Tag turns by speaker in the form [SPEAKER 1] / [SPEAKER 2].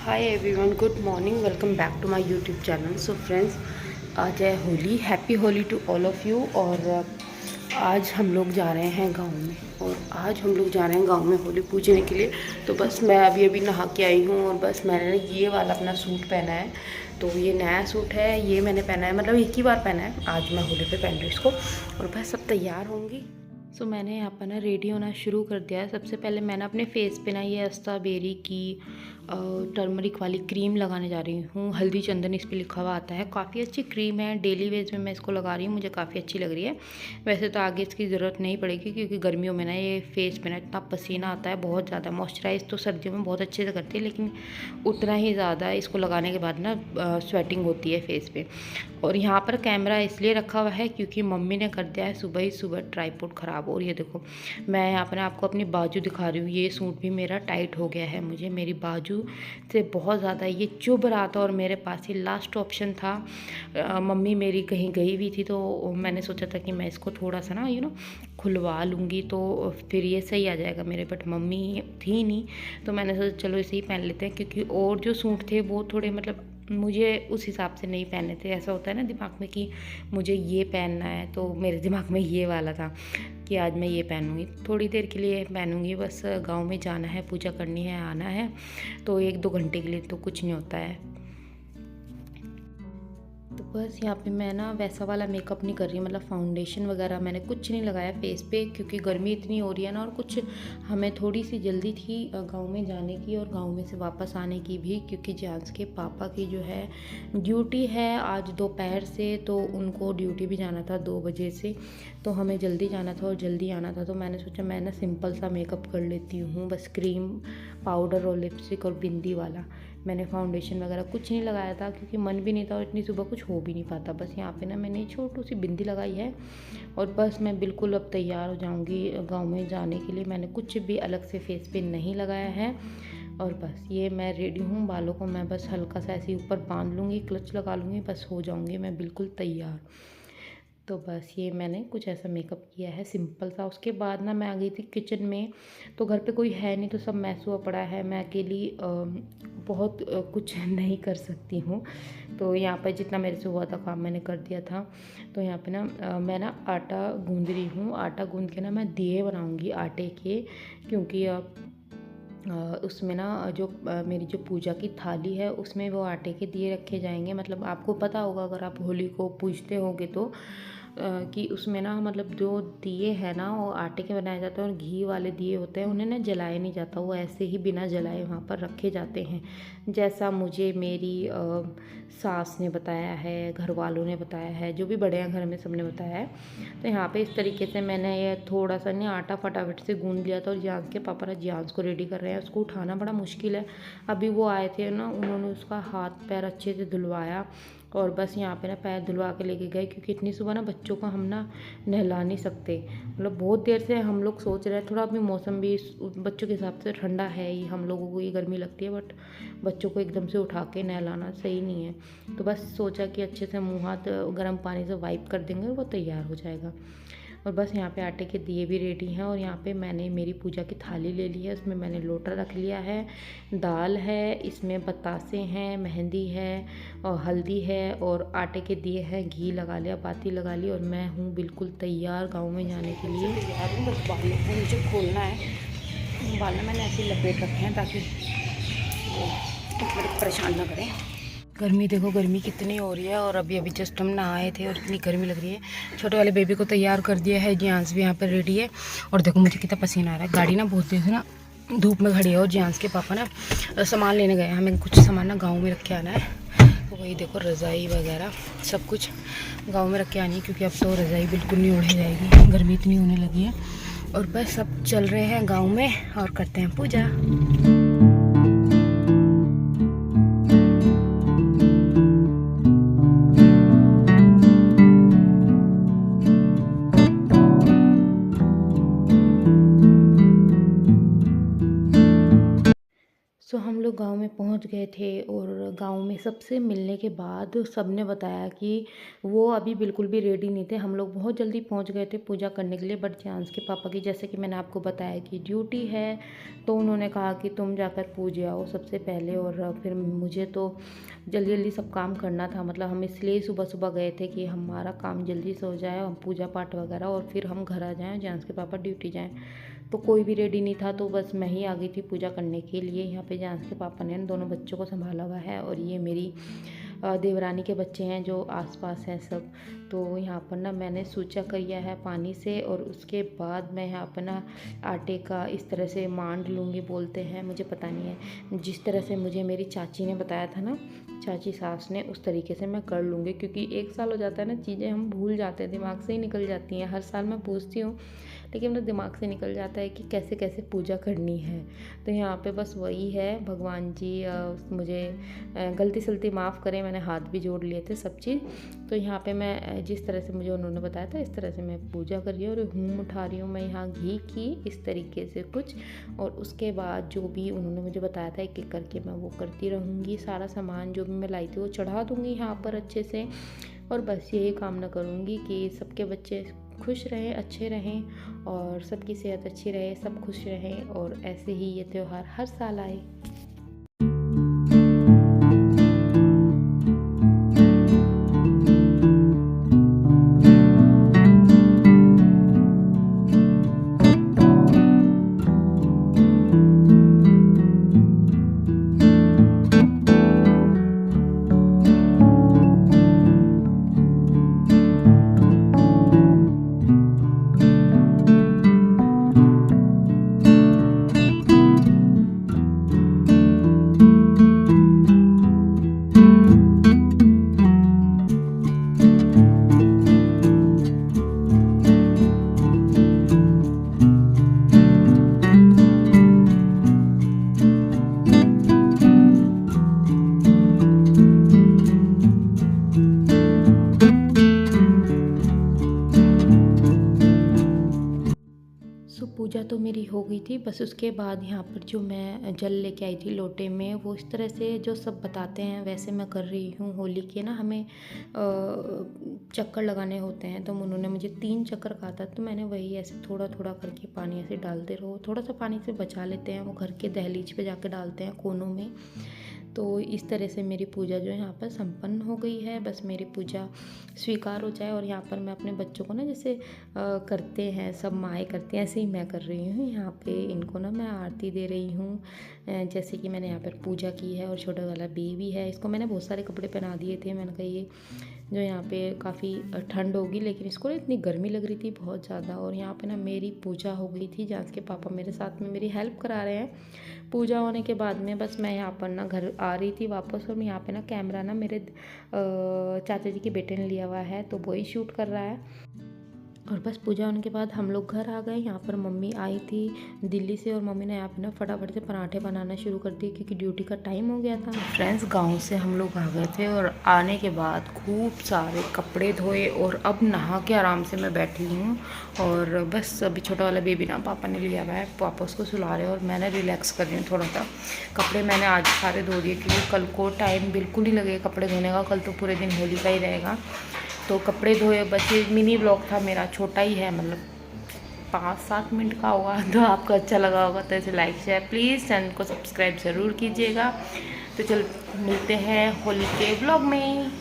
[SPEAKER 1] Hi everyone, good morning, welcome back to my YouTube channel. So friends, आज है Holi. Happy Holi to all of you. और आज हम लोग जा रहे हैं गांव में, और आज हम लोग जा रहे हैं गांव में होली पूजने के लिए। तो बस मैं अभी नहा के आई हूँ, और बस मैंने ये वाला अपना सूट पहना है। तो ये नया सूट है, ये मैंने पहना है, मतलब एक ही बार पहना है। आज मैं होली पे पहन रही हूँ इसको, और बस सब तैयार होंगी। सो मैंने यहाँ पर ना रेडी होना शुरू कर दिया है। सबसे पहले मैंने अपने फेस पे ना ये अस्ता बेरी की टर्मरिक वाली क्रीम लगाने जा रही हूँ। हल्दी चंदन इस पर लिखा हुआ आता है। काफ़ी अच्छी क्रीम है, डेली वेज में मैं इसको लगा रही हूँ, मुझे काफ़ी अच्छी लग रही है। वैसे तो आगे इसकी ज़रूरत नहीं पड़ेगी, क्योंकि गर्मियों में ना ये फेस पे ना इतना पसीना आता है बहुत ज़्यादा। मॉइस्चराइज तो सर्दियों में बहुत अच्छे से करती है, लेकिन उतना ही ज़्यादा इसको लगाने के बाद ना स्वेटिंग होती है फेस पे। और यहाँ पर कैमरा इसलिए रखा हुआ है क्योंकि मम्मी ने कर दिया है सुबह ही सुबह ट्राईपोड ख़राब। और ये देखो, मैं यहाँ पर आपको अपनी बाजू दिखा रही हूँ। ये सूट भी मेरा टाइट हो गया है, मुझे मेरी बाजू से बहुत ज़्यादा ये चुभ रहा था, और मेरे पास ये लास्ट ऑप्शन था। मम्मी मेरी कहीं गई हुई थी, तो मैंने सोचा था कि मैं इसको थोड़ा सा ना खुलवा लूँगी तो फिर ये सही आ जाएगा मेरे। बट मम्मी थी नहीं, तो मैंने सोचा चलो इसे ही पहन लेते हैं, क्योंकि और जो सूट थे वो थोड़े मतलब मुझे उस हिसाब से नहीं पहने थे। ऐसा होता है ना दिमाग में कि मुझे ये पहनना है, तो मेरे दिमाग में ये वाला था कि आज मैं ये पहनूंगी, थोड़ी देर के लिए पहनूंगी। बस गांव में जाना है, पूजा करनी है, आना है, तो 1-2 घंटे के लिए तो कुछ नहीं होता है। तो बस यहाँ पे मैं ना वैसा वाला मेकअप नहीं कर रही हूँ, मतलब फाउंडेशन वगैरह मैंने कुछ नहीं लगाया फेस पे, क्योंकि गर्मी इतनी हो रही है ना। और कुछ हमें थोड़ी सी जल्दी थी गांव में जाने की, और गांव में से वापस आने की भी, क्योंकि जांस के पापा की जो है ड्यूटी है आज दोपहर से, तो उनको ड्यूटी भी जाना था 2 बजे से। तो हमें जल्दी जाना था और जल्दी आना था, तो मैंने सोचा मैं ना सिंपल सा मेकअप कर लेती हूँ, बस क्रीम, पाउडर और लिपस्टिक और बिंदी वाला। मैंने फाउंडेशन वगैरह कुछ नहीं लगाया था, क्योंकि मन भी नहीं था, और इतनी सुबह कुछ हो भी नहीं पाता। बस यहाँ पे ना मैंने छोटी सी बिंदी लगाई है, और बस मैं बिल्कुल अब तैयार हो जाऊँगी गांव में जाने के लिए। मैंने कुछ भी अलग से फेस पे नहीं लगाया है, और बस ये मैं रेडी हूँ। बालों को मैं बस हल्का सा ऐसे ऊपर बांध लूँगी, क्लच लगा लूँगी, बस हो जाऊँगी मैं बिल्कुल तैयार। तो बस ये मैंने कुछ ऐसा मेकअप किया है सिंपल सा। उसके बाद ना मैं आ गई थी किचन में, तो घर पे कोई है नहीं, तो सब मैस हुआ पड़ा है। मैं अकेली बहुत कुछ नहीं कर सकती हूँ, तो यहाँ पर जितना मेरे से हुआ था काम मैंने कर दिया था। तो यहाँ पे ना मैं ना आटा गूँध रही हूँ। आटा गूँध के ना मैं दिए बनाऊँगी आटे के, क्योंकि उसमें ना जो मेरी जो पूजा की थाली है उसमें वो आटे के दिए रखे जाएंगे। मतलब आपको पता होगा अगर आप होली को पूजते होंगे तो कि उसमें ना मतलब जो दिए हैं ना वो आटे के बनाए जाते हैं, और घी वाले दिए होते हैं उन्हें ना जलाया नहीं जाता, वो ऐसे ही बिना जलाए वहाँ पर रखे जाते हैं, जैसा मुझे मेरी सास ने बताया है, घर वालों ने बताया है, जो भी बड़े हैं घर में सबने बताया है। तो यहाँ पे इस तरीके से मैंने ये थोड़ा सा नहीं आटा फटाफट से गूंद लिया था, और जियांस के पापा ने जियांस को रेडी कर रहे हैं। उसको उठाना बड़ा मुश्किल है। अभी वो आए थे ना, उन्होंने उसका हाथ पैर अच्छे से धुलवाया, और बस यहाँ पे ना पैर धुलवा के लेके गए, क्योंकि इतनी सुबह ना बच्चों को हम ना नहला नहीं सकते। मतलब बहुत देर से हम लोग सोच रहे हैं, थोड़ा अभी मौसम भी बच्चों के हिसाब से ठंडा है ही, हम लोगों को ये गर्मी लगती है, बट बच्चों को एकदम से उठा के नहलाना सही नहीं है। तो बस सोचा कि अच्छे से मुँह हाथ गर्म पानी से वाइप कर देंगे और वो तैयार हो जाएगा। और बस यहाँ पे आटे के दिए भी रेडी हैं, और यहाँ पे मैंने मेरी पूजा की थाली ले ली है, उसमें मैंने लोटा रख लिया है, दाल है, इसमें बतासे हैं, मेहंदी है, और हल्दी है, और आटे के दिए हैं, घी लगा लिया, बाती लगा ली, और मैं हूँ बिल्कुल तैयार गाँव में जाने के लिए। तैयार हूँ, बस बालों को मुझे खोलना है। बाल मैंने ऐसे लपेट रखे हैं ताकि वो परेशान ना करें। गर्मी देखो, गर्मी कितनी हो रही है, और अभी अभी जस्ट हम नहाए थे और इतनी गर्मी लग रही है। छोटे वाले बेबी को तैयार कर दिया है, जियांस भी यहाँ पर रेडी है, और देखो मुझे कितना पसीना आ रहा है। गाड़ी ना बहुत देर से ना धूप में खड़ी है, और जियांस के पापा ना सामान लेने गए, हमें कुछ सामान ना गाँव में रख के आना है। तो वही देखो रज़ाई वगैरह सब कुछ गाँव में रख के आनी है, क्योंकि अब तो रज़ाई बिल्कुल नहीं ओढ़ी जाएगी, गर्मी इतनी होने लगी है। और बस सब चल रहे हैं गाँव में और करते हैं पूजा। हम लोग गांव में पहुंच गए थे और गांव में सबसे मिलने के बाद सबने बताया कि वो अभी बिल्कुल भी रेडी नहीं थे। हम लोग बहुत जल्दी पहुंच गए थे पूजा करने के लिए, बट चांस के पापा की, जैसे कि मैंने आपको बताया, कि ड्यूटी है, तो उन्होंने कहा कि तुम जाकर पूज आओ सबसे पहले। और फिर मुझे तो जल्दी जल्दी सब काम करना था, मतलब हम इसलिए सुबह सुबह गए थे कि हमारा काम जल्दी से हो जाए, हम पूजा पाठ वगैरह, और फिर हम घर आ जाएँ, चांस के पापा ड्यूटी जाएँ। तो कोई भी रेडी नहीं था, तो बस मैं ही आ गई थी पूजा करने के लिए। यहाँ पे जांस के पापा ने दोनों बच्चों को संभाला हुआ है, और ये मेरी देवरानी के बच्चे हैं जो आसपास हैं सब। तो यहाँ पर ना मैंने सूचा किया है पानी से, और उसके बाद मैं यहाँ पर ना आटे का इस तरह से मांड लूँगी, बोलते हैं, मुझे पता नहीं है, जिस तरह से मुझे मेरी चाची ने बताया था ना, चाची सास ने, उस तरीके से मैं कर लूँगी। क्योंकि 1 साल हो जाता है ना, चीज़ें हम भूल जाते हैं, दिमाग से ही निकल जाती हैं। हर साल मैं पूछती हूँ, लेकिन मेरे दिमाग से निकल जाता है कि कैसे कैसे पूजा करनी है। तो यहाँ पे बस वही है, भगवान जी मुझे गलती सलती माफ़ करें, मैंने हाथ भी जोड़ लिए थे सब चीज़। तो यहाँ पे मैं जिस तरह से मुझे उन्होंने बताया था, इस तरह से मैं पूजा कर रही हूँ, और हूम उठा रही हूँ मैं यहाँ घी की, इस तरीके से कुछ। और उसके बाद जो भी उन्होंने मुझे बताया था एक एक करके मैं वो करती रहूँगी। सारा सामान जो भी मैं लाई थी वो चढ़ा दूँगी यहाँ पर अच्छे से, और बस यही कामना करूँगी कि सबके बच्चे खुश रहें, अच्छे रहें, और सबकी सेहत अच्छी रहे, सब खुश रहें, और ऐसे ही ये त्यौहार हर साल आए। पूजा तो मेरी हो गई थी। बस उसके बाद यहाँ पर जो मैं जल लेके आई थी लोटे में, वो इस तरह से जो सब बताते हैं वैसे मैं कर रही हूँ। होली के ना हमें चक्कर लगाने होते हैं, तो उन्होंने मुझे 3 चक्कर कहा था, तो मैंने वही ऐसे थोड़ा थोड़ा करके पानी ऐसे डालते रहो। थोड़ा सा पानी से बचा लेते हैं, वो घर के दहलीज पे जाके डालते हैं कोनों में। तो इस तरह से मेरी पूजा जो है यहाँ पर संपन्न हो गई है। बस मेरी पूजा स्वीकार हो जाए। और यहाँ पर मैं अपने बच्चों को ना जैसे करते हैं सब माएँ करती हैं, ऐसे ही मैं कर रही हूँ। यहाँ पे इनको ना मैं आरती दे रही हूँ, जैसे कि मैंने यहाँ पर पूजा की है। और छोटा वाला बेबी है, इसको मैंने बहुत सारे कपड़े पहना दिए थे। मैंने कहा ये जो यहाँ पे काफ़ी ठंड होगी, लेकिन इसको ना इतनी गर्मी लग रही थी बहुत ज़्यादा। और यहाँ पे ना मेरी पूजा हो गई थी, जहाँ के पापा मेरे साथ में मेरी हेल्प करा रहे हैं। पूजा होने के बाद में बस मैं यहाँ पर ना घर आ रही थी वापस, और मैं यहाँ पे ना कैमरा ना मेरे चाचा जी के बेटे ने लिया हुआ है, तो वही शूट कर रहा है। और बस पूजा होने के बाद हम लोग घर आ गए। यहाँ पर मम्मी आई थी दिल्ली से, और मम्मी ने यहाँ पे ना फटाफट से पराठे बनाना शुरू कर दिए, क्योंकि ड्यूटी का टाइम हो गया था। फ्रेंड्स, गांव से हम लोग आ गए थे, और आने के बाद खूब सारे कपड़े धोए, और अब नहा के आराम से मैं बैठी हूँ। और बस अभी छोटा वाला बेबी ना पापा ने लिया हुआ है, पापा उसको सुला रहे हैं, और मैंने रिलैक्स कर रही हूँ थोड़ा सा। कपड़े मैंने आज सारे धो दिए, क्योंकि कल को टाइम बिल्कुल ही लगेगा कपड़े धोने का। कल तो पूरे दिन होली का ही रहेगा, तो कपड़े धोए। बस ये मिनी ब्लॉग था मेरा, छोटा ही है, मतलब 5-7 मिनट का होगा। तो आपको अच्छा लगा होगा तो इसे लाइक शेयर प्लीज़, चैनल को सब्सक्राइब ज़रूर कीजिएगा। तो चल मिलते हैं होली के ब्लॉग में।